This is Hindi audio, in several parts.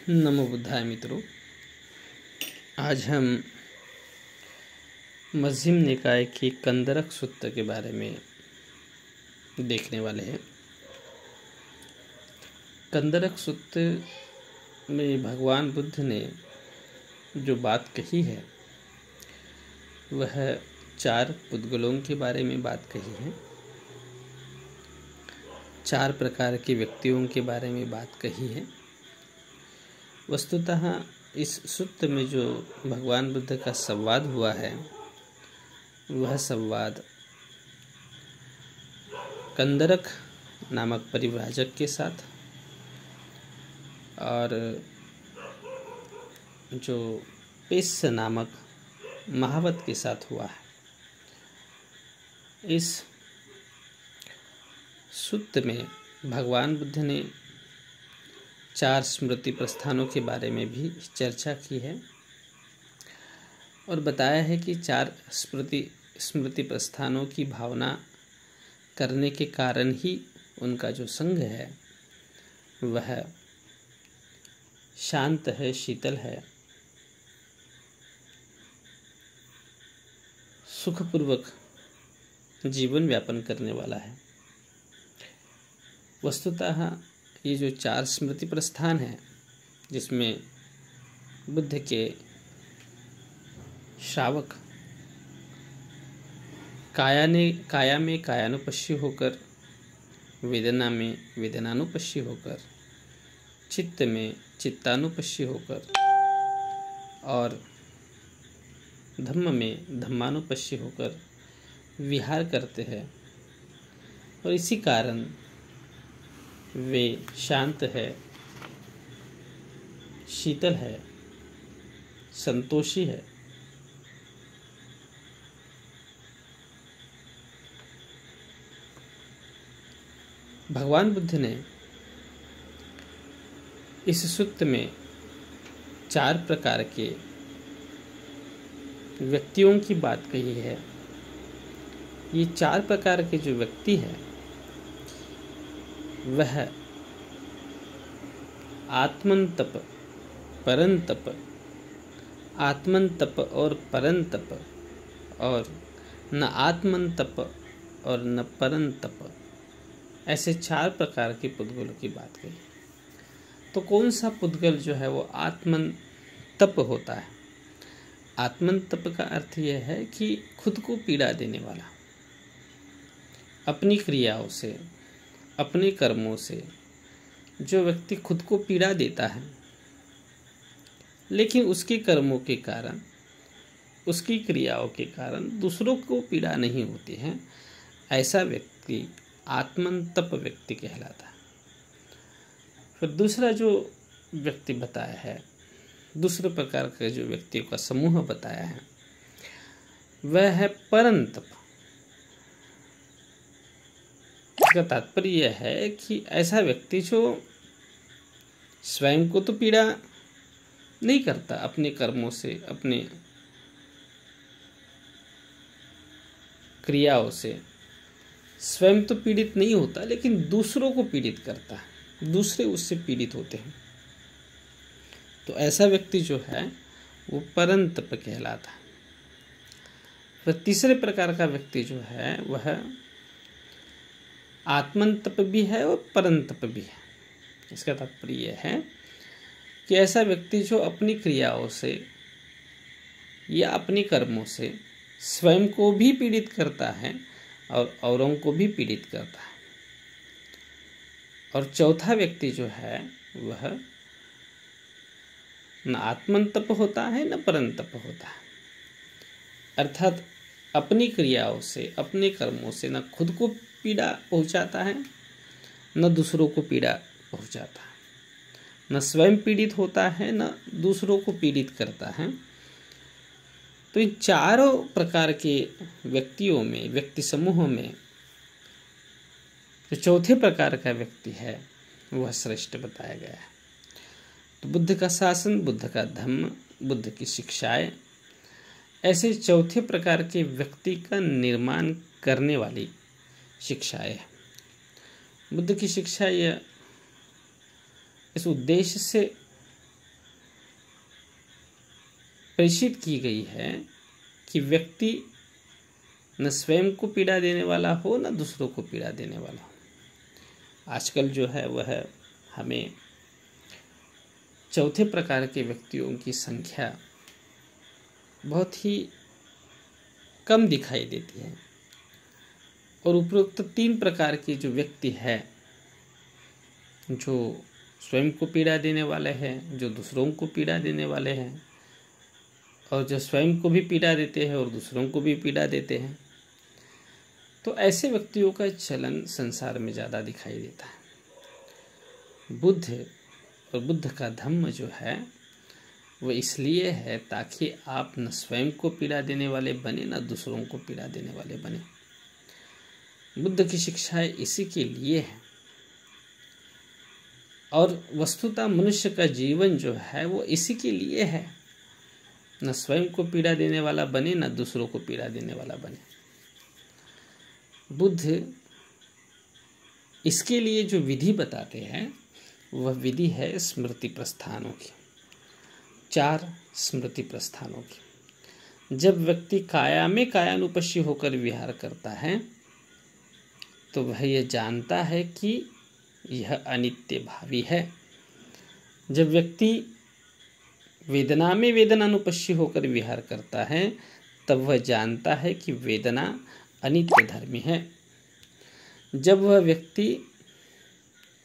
नमो बुद्धाय मित्रों। आज हम मध्यम निकाय की कंदरक सूत्र के बारे में देखने वाले हैं। कंदरक सूत्र में भगवान बुद्ध ने जो बात कही है वह 4 पुद्गलों के बारे में बात कही है, 4 प्रकार के व्यक्तियों के बारे में बात कही है। वस्तुतः इस सूत्र में जो भगवान बुद्ध का संवाद हुआ है वह संवाद कंदरक नामक परिव्राजक के साथ और जो पेश नामक महावत के साथ हुआ है। इस सूत्र में भगवान बुद्ध ने 4 स्मृति प्रस्थानों के बारे में भी चर्चा की है और बताया है कि 4 स्मृति प्रस्थानों की भावना करने के कारण ही उनका जो संग है वह शांत है, शीतल है, सुखपूर्वक जीवन व्यापन करने वाला है। वस्तुतः ये जो 4 स्मृति प्रस्थान है जिसमें बुद्ध के श्रावक काया में कायानुपश्य होकर, वेदना में वेदनानुपश्य होकर, चित्त में चित्तानुपश्य होकर और धम्म में धम्मानुपश्य होकर विहार करते हैं और इसी कारण वे शांत है, शीतल है, संतोषी है। भगवान बुद्ध ने इस सूत्र में 4 प्रकार के व्यक्तियों की बात कही है। ये 4 प्रकार के जो व्यक्ति है वह आत्मन तप, परन तप, आत्मन तप और परन तप और न आत्मन तप और न परन तप, ऐसे 4 प्रकार के पुद्गलों की बात कही। तो कौन सा पुद्गल जो है वो आत्मन तप होता है? आत्मन तप का अर्थ यह है कि खुद को पीड़ा देने वाला, अपनी क्रियाओं से, अपने कर्मों से जो व्यक्ति खुद को पीड़ा देता है लेकिन उसके कर्मों के कारण, उसकी क्रियाओं के कारण दूसरों को पीड़ा नहीं होती है, ऐसा व्यक्ति आत्मंतप व्यक्ति कहलाता है। फिर दूसरा जो व्यक्ति बताया है, दूसरे प्रकार के जो व्यक्तियों का समूह बताया है वह है परंतप। इसका तात्पर्य यह है कि ऐसा व्यक्ति जो स्वयं को तो पीड़ा नहीं करता, अपने कर्मों से, अपने क्रियाओं से स्वयं तो पीड़ित नहीं होता लेकिन दूसरों को पीड़ित करता है, दूसरे उससे पीड़ित होते हैं। तो ऐसा व्यक्ति जो है वो परंतप कहलाता है। फिर तीसरे प्रकार का व्यक्ति जो है वह आत्मंतप भी है और परंतप भी है। इसका तात्पर्य यह है कि ऐसा व्यक्ति जो अपनी क्रियाओं से या अपने कर्मों से स्वयं को भी पीड़ित करता है और औरों को भी पीड़ित करता है। और चौथा व्यक्ति जो है वह न आत्मंतप होता है न परंतप होता है, अर्थात अपनी क्रियाओं से, अपने कर्मों से न खुद को पीड़ा पहुंचाता है न दूसरों को पीड़ा पहुंचाता है, न स्वयं पीड़ित होता है न दूसरों को पीड़ित करता है। तो इन 4 प्रकार के व्यक्तियों में, व्यक्ति समूहों में जो चौथे प्रकार का व्यक्ति है वह श्रेष्ठ बताया गया है। तो बुद्ध का शासन, बुद्ध का धम्म, बुद्ध की शिक्षाएं, ऐसे चौथे प्रकार के व्यक्ति का निर्माण करने वाली शिक्षाएं है। बुद्ध की शिक्षा यह इस उद्देश्य से प्रेषित की गई है कि व्यक्ति न स्वयं को पीड़ा देने वाला हो न दूसरों को पीड़ा देने वाला हो। आजकल जो है वह हमें चौथे प्रकार के व्यक्तियों की संख्या बहुत ही कम दिखाई देती है और उपरोक्त 3 प्रकार के जो व्यक्ति है, जो स्वयं को पीड़ा देने वाले हैं, जो दूसरों को पीड़ा देने वाले हैं और जो स्वयं को भी पीड़ा देते हैं और दूसरों को भी पीड़ा देते हैं, तो ऐसे व्यक्तियों का चलन संसार में ज़्यादा दिखाई देता है। बुद्ध और बुद्ध का धम्म जो है वो इसलिए है ताकि आप न स्वयं को पीड़ा देने वाले बने न दूसरों को पीड़ा देने वाले बने। बुद्ध की शिक्षाएं इसी के लिए है और वस्तुतः मनुष्य का जीवन जो है वो इसी के लिए है, न स्वयं को पीड़ा देने वाला बने न दूसरों को पीड़ा देने वाला बने। बुद्ध इसके लिए जो विधि बताते हैं वह विधि है स्मृति प्रस्थानों की, 4 स्मृति प्रस्थानों की। जब व्यक्ति काया में कायानुपश्य होकर विहार करता है तो वह यह जानता है कि यह अनित्य भावी है। जब व्यक्ति वेदना में वेदनानुपश्य होकर विहार करता है तब वह जानता है कि वेदना अनित्य धर्मी है। जब वह व्यक्ति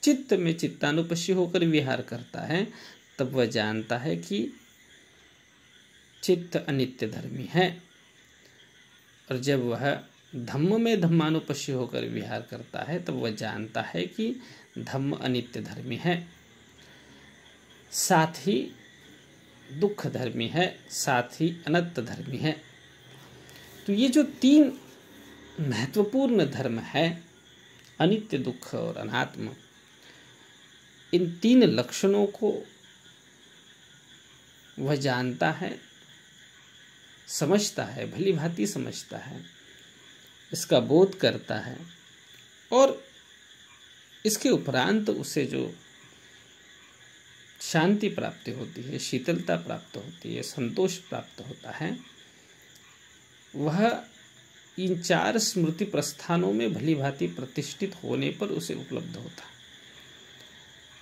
चित्त में चित्तानुपश्य होकर विहार करता है तब वह जानता है कि चित्त अनित्य धर्मी है। और जब वह धम्म में धम्मानुपश्य होकर विहार करता है तब वह जानता है कि धम्म अनित्य धर्मी है, साथ ही दुख धर्मी है, साथ ही अनंत धर्मी है। तो ये जो 3 महत्वपूर्ण धर्म है, अनित्य, दुख और अनात्म, इन 3 लक्षणों को वह जानता है, समझता है, भली भांति समझता है, इसका बोध करता है और इसके उपरांत उसे जो शांति प्राप्ति होती है, शीतलता प्राप्त होती है, संतोष प्राप्त होता है, वह इन 4 स्मृति प्रस्थानों में भली भांति प्रतिष्ठित होने पर उसे उपलब्ध होता है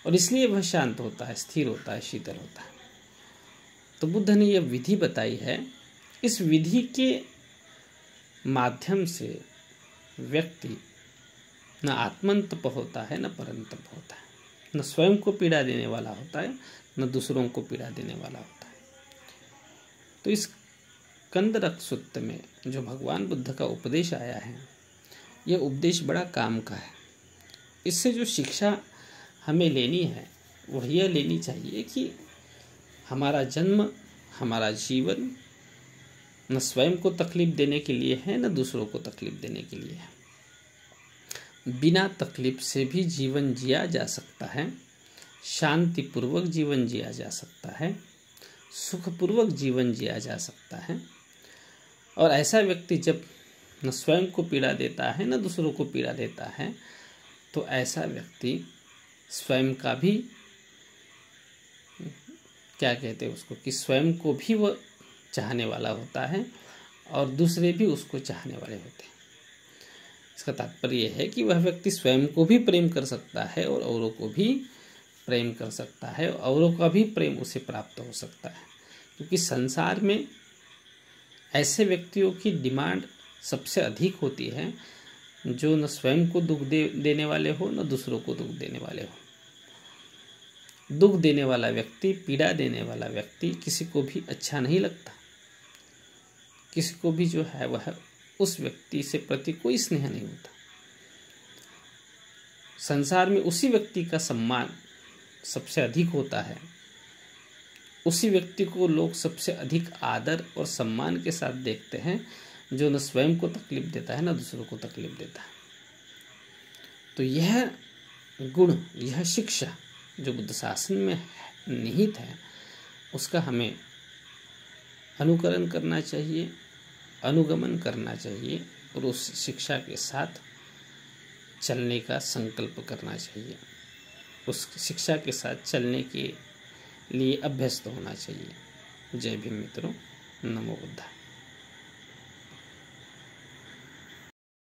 और इसलिए वह शांत होता है, स्थिर होता है, शीतल होता है। तो बुद्ध ने यह विधि बताई है। इस विधि के माध्यम से व्यक्ति न आत्मंतप होता है न परंतप होता है, न स्वयं को पीड़ा देने वाला होता है न दूसरों को पीड़ा देने वाला होता है। तो इस कंदरक सूत्र में जो भगवान बुद्ध का उपदेश आया है, यह उपदेश बड़ा काम का है। इससे जो शिक्षा हमें लेनी है वह यह लेनी चाहिए कि हमारा जन्म, हमारा जीवन न स्वयं को तकलीफ देने के लिए है न दूसरों को तकलीफ देने के लिए है। बिना तकलीफ से भी जीवन जिया जा सकता है, शांतिपूर्वक जीवन जिया जा सकता है, सुखपूर्वक जीवन जिया जा सकता है। और ऐसा व्यक्ति जब न स्वयं को पीड़ा देता है न दूसरों को पीड़ा देता है तो ऐसा व्यक्ति स्वयं का भी, क्या कहते हैं उसको, कि स्वयं को भी वह चाहने वाला होता है और दूसरे भी उसको चाहने वाले होते हैं। इसका तात्पर्य यह है कि वह व्यक्ति स्वयं को भी प्रेम कर सकता है और औरों को भी प्रेम कर सकता है, औरों का भी प्रेम उसे प्राप्त हो सकता है। क्योंकि संसार में ऐसे व्यक्तियों की डिमांड सबसे अधिक होती है जो न स्वयं को दुख देने वाले हो न दूसरों को दुख देने वाले हो। दुख देने वाला व्यक्ति, पीड़ा देने वाला व्यक्ति किसी को भी अच्छा नहीं लगता, किसी को भी जो है वह उस व्यक्ति से प्रति कोई स्नेह नहीं होता। संसार में उसी व्यक्ति का सम्मान सबसे अधिक होता है, उसी व्यक्ति को लोग सबसे अधिक आदर और सम्मान के साथ देखते हैं जो न स्वयं को तकलीफ देता है न दूसरों को तकलीफ देता है। तो यह गुण, यह शिक्षा जो बुद्ध शासन में निहित है, उसका हमें अनुकरण करना चाहिए, अनुगमन करना चाहिए और उस शिक्षा के साथ चलने का संकल्प करना चाहिए, उस शिक्षा के साथ चलने के लिए अभ्यस्त होना चाहिए। जय भीम मित्रों, नमो बुद्धाय।